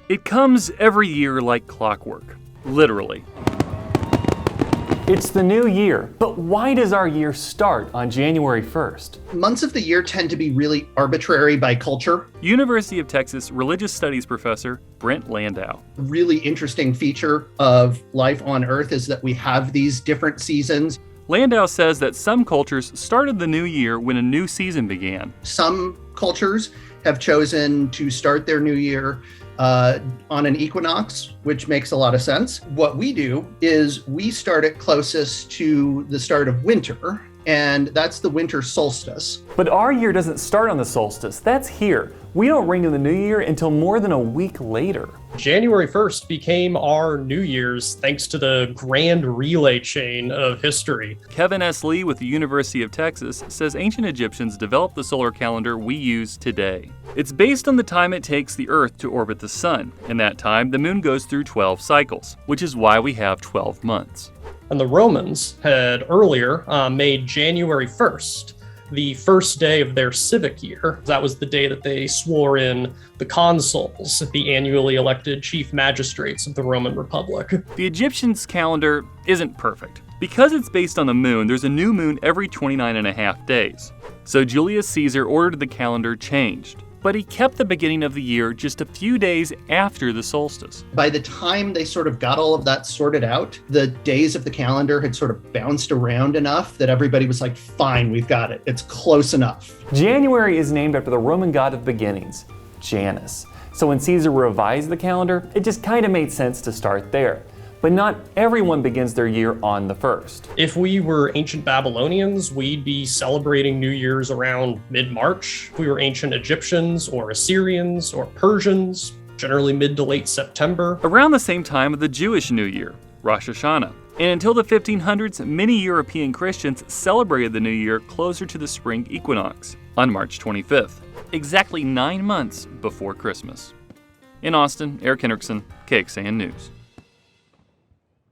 It comes every year like clockwork, literally. It's the new year, but why does our year start on January 1st? Months of the year tend to be really arbitrary by culture. University of Texas religious studies professor Brent Landau. Really interesting feature of life on Earth is that we have these different seasons. Landau says that some cultures started the new year when a new season began. Some cultures have chosen to start their new year on an equinox, which makes a lot of sense. What we do is we start it closest to the start of winter, and that's the winter solstice. But our year doesn't start on the solstice. That's here. We don't ring in the new year until more than a week later. January 1st became our New Year's thanks to the grand relay chain of history. Kevin S. Lee with the University of Texas says ancient Egyptians developed the solar calendar we use today. It's based on the time it takes the Earth to orbit the sun. In that time, the moon goes through 12 cycles, which is why we have 12 months. And the Romans had earlier made January 1st the first day of their civic year. That was the day that they swore in the consuls, the annually elected chief magistrates of the Roman Republic. The Egyptians' calendar isn't perfect. Because it's based on the moon, there's a new moon every 29 and a half days. So Julius Caesar ordered the calendar changed. But he kept the beginning of the year just a few days after the solstice. By the time they sort of got all of that sorted out, the days of the calendar had sort of bounced around enough that everybody was like, fine, we've got it. It's close enough. January is named after the Roman god of beginnings, Janus. So when Caesar revised the calendar, it just kind of made sense to start there. But not everyone begins their year on the 1st. If we were ancient Babylonians, we'd be celebrating New Year's around mid-March. If we were ancient Egyptians or Assyrians or Persians, generally mid to late September. Around the same time of the Jewish New Year, Rosh Hashanah. And until the 1500s, many European Christians celebrated the New Year closer to the spring equinox, on March 25th, exactly 9 months before Christmas. In Austin, Eric Hendrickson, KXAN News.